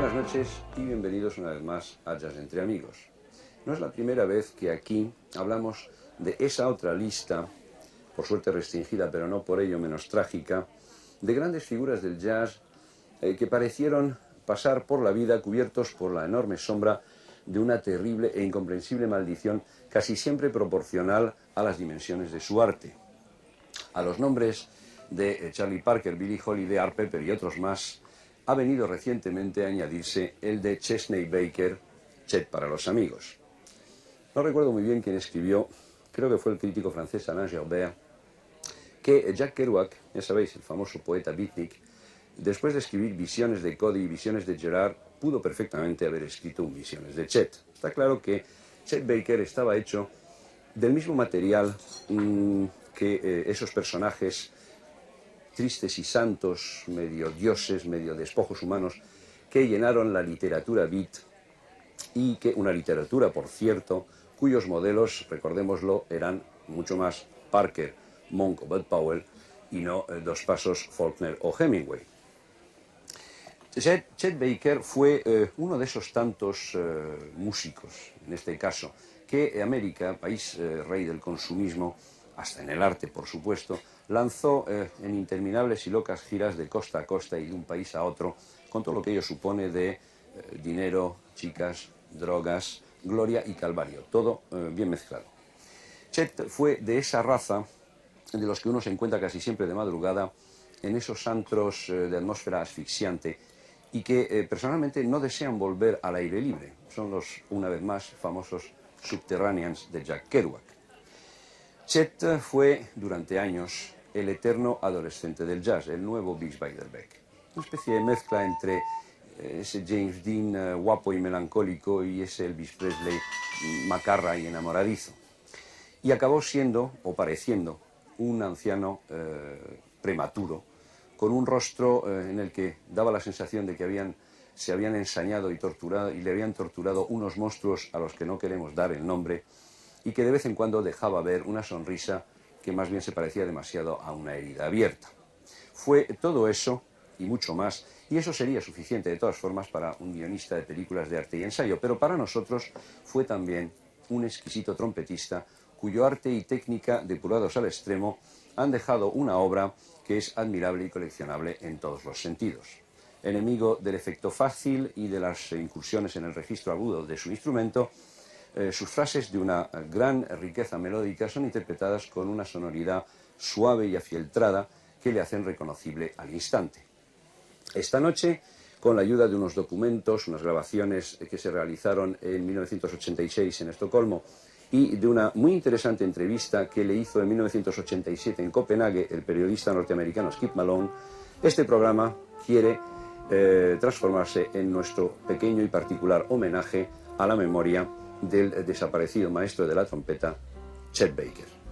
buenas noches y bienvenidos una vez más a Jazz entre Amigos. No es la primera vez que aquí hablamos de esa otra lista, por suerte restringida pero no por ello menos trágica, de grandes figuras del jazz que parecieron pasar por la vida cubiertos por la enorme sombra de una terrible e incomprensible maldición casi siempre proporcional a las dimensiones de su arte. A los nombres de Charlie Parker, Billie Holiday, Art Pepper y otros más ha venido recientemente a añadirse el de Chesney Baker, Chet para los amigos. No recuerdo muy bien quién escribió, creo que fue el crítico francés Alain Gerbert, que Jack Kerouac, ya sabéis, el famoso poeta beatnik, después de escribir Visiones de Cody y Visiones de Gerard, pudo perfectamente haber escrito un Visiones de Chet. Está claro que Chet Baker estaba hecho del mismo material que esos personajes tristes y santos, medio dioses, medio despojos humanos, que llenaron la literatura beat y que una literatura, por cierto, cuyos modelos, recordémoslo, eran mucho más Parker, Monk o Bud Powell y no Dos Pasos, Faulkner o Hemingway. Chet Baker fue uno de esos tantos músicos, en este caso, que América, país rey del consumismo, hasta en el arte, por supuesto, lanzó en interminables y locas giras de costa a costa y de un país a otro, con todo lo que ello supone de dinero, chicas, drogas, gloria y calvario, todo bien mezclado. Chet fue de esa raza de los que uno se encuentra casi siempre de madrugada en esos antros de atmósfera asfixiante y que personalmente no desean volver al aire libre. Son los, una vez más, famosos Subterraneans de Jack Kerouac. Chet fue durante años el eterno adolescente del jazz, el nuevo Bix Beiderbecke. Una especie de mezcla entre ese James Dean guapo y melancólico y ese Elvis Presley macarra y enamoradizo. Y acabó siendo, o pareciendo, un anciano prematuro, con un rostro en el que daba la sensación de que se habían ensañado y torturado, y le habían torturado unos monstruos a los que no queremos dar el nombre, y que de vez en cuando dejaba ver una sonrisa que más bien se parecía demasiado a una herida abierta. Fue todo eso y mucho más, y eso sería suficiente de todas formas para un guionista de películas de arte y ensayo, pero para nosotros fue también un exquisito trompetista cuyo arte y técnica, depurados al extremo, han dejado una obra que es admirable y coleccionable en todos los sentidos. Enemigo del efecto fácil y de las incursiones en el registro agudo de su instrumento, sus frases de una gran riqueza melódica son interpretadas con una sonoridad suave y afieltrada que le hacen reconocible al instante. Esta noche, con la ayuda de unos documentos, unas grabaciones que se realizaron en 1986 en Estocolmo y de una muy interesante entrevista que le hizo en 1987 en Copenhague el periodista norteamericano Skip Malone, este programa quiere transformarse en nuestro pequeño y particular homenaje a la memoria del desaparecido maestro de la trompeta, Chet Baker.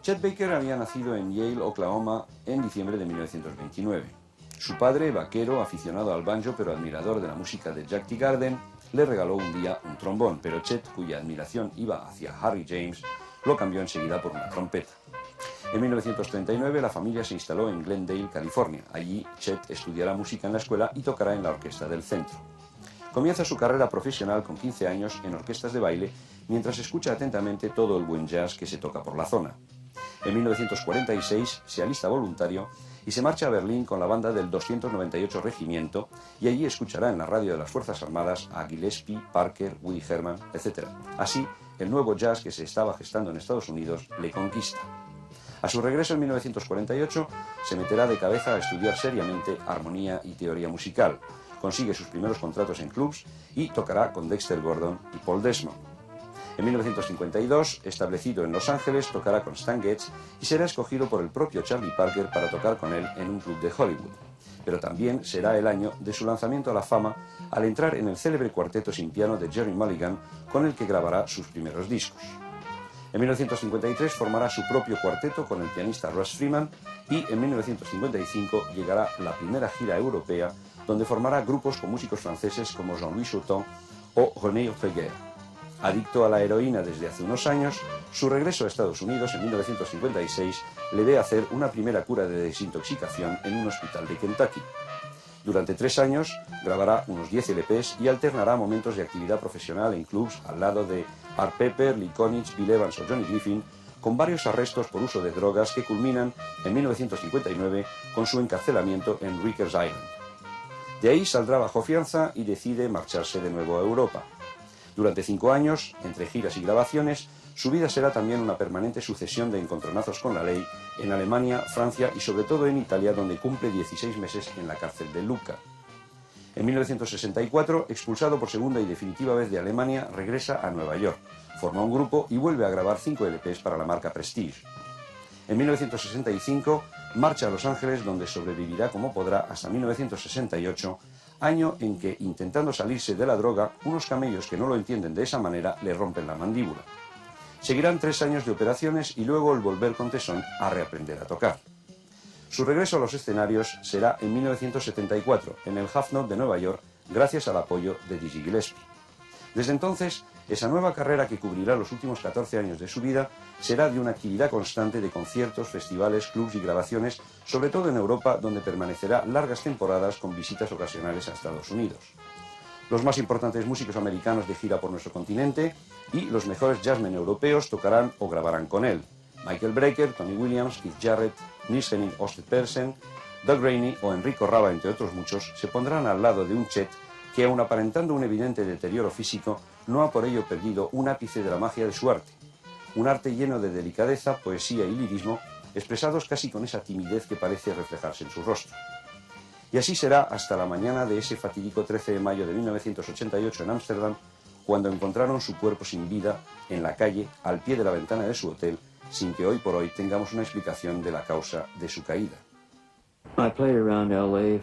Chet Baker había nacido en Yale, Oklahoma, en diciembre de 1929. Su padre, vaquero, aficionado al banjo pero admirador de la música de Jack Teagarden, le regaló un día un trombón, pero Chet, cuya admiración iba hacia Harry James, lo cambió enseguida por una trompeta. En 1939 la familia se instaló en Glendale, California. Allí Chet estudiará música en la escuela y tocará en la orquesta del centro. Comienza su carrera profesional con 15 años en orquestas de baile, mientras escucha atentamente todo el buen jazz que se toca por la zona. En 1946 se alista voluntario y se marcha a Berlín con la banda del 298 Regimiento, y allí escuchará en la radio de las Fuerzas Armadas a Gillespie, Parker, Woody Herman, etc. Así, el nuevo jazz que se estaba gestando en Estados Unidos le conquista. A su regreso en 1948 se meterá de cabeza a estudiar seriamente armonía y teoría musical. Consigue sus primeros contratos en clubs y tocará con Dexter Gordon y Paul Desmond. En 1952, establecido en Los Ángeles, tocará con Stan Getz y será escogido por el propio Charlie Parker para tocar con él en un club de Hollywood. Pero también será el año de su lanzamiento a la fama al entrar en el célebre cuarteto sin piano de Gerry Mulligan, con el que grabará sus primeros discos. En 1953 formará su propio cuarteto con el pianista Russ Freeman y en 1955 llegará la primera gira europea, donde formará grupos con músicos franceses como Jean-Louis Chautin o René Offreguer. Adicto a la heroína desde hace unos años, su regreso a Estados Unidos en 1956 le ve hacer una primera cura de desintoxicación en un hospital de Kentucky. Durante 3 años grabará unos 10 LPs y alternará momentos de actividad profesional en clubs al lado de Art Pepper, Lee Konitz, Bill Evans o Johnny Griffin, con varios arrestos por uso de drogas que culminan en 1959 con su encarcelamiento en Rikers Island. De ahí saldrá bajo fianza y decide marcharse de nuevo a Europa. Durante 5 años, entre giras y grabaciones, su vida será también una permanente sucesión de encontronazos con la ley en Alemania, Francia y sobre todo en Italia, donde cumple 16 meses en la cárcel de Lucca. En 1964, expulsado por segunda y definitiva vez de Alemania, regresa a Nueva York, forma un grupo y vuelve a grabar 5 LPs para la marca Prestige. En 1965 marcha a Los Ángeles, donde sobrevivirá como podrá hasta 1968, año en que, intentando salirse de la droga, unos camellos que no lo entienden de esa manera le rompen la mandíbula. Seguirán 3 años de operaciones y luego el volver con tesón a reaprender a tocar. Su regreso a los escenarios será en 1974, en el Half Note de Nueva York, gracias al apoyo de Dizzy Gillespie. Desde entonces, esa nueva carrera que cubrirá los últimos 14 años de su vida será de una actividad constante de conciertos, festivales, clubs y grabaciones, sobre todo en Europa, donde permanecerá largas temporadas con visitas ocasionales a Estados Unidos. Los más importantes músicos americanos de gira por nuestro continente y los mejores jazzmen europeos tocarán o grabarán con él. Michael Brecker, Tony Williams, Keith Jarrett, Nils Henning Østberg, Doug Rainey o Enrico Rava, entre otros muchos, se pondrán al lado de un Chet que, aun aparentando un evidente deterioro físico, no ha por ello perdido un ápice de la magia de su arte. Un arte lleno de delicadeza, poesía y lirismo, expresados casi con esa timidez que parece reflejarse en su rostro. Y así será hasta la mañana de ese fatídico 13 de mayo de 1988 en Ámsterdam, cuando encontraron su cuerpo sin vida en la calle, al pie de la ventana de su hotel, sin que hoy por hoy tengamos una explicación de la causa de su caída. I played around LA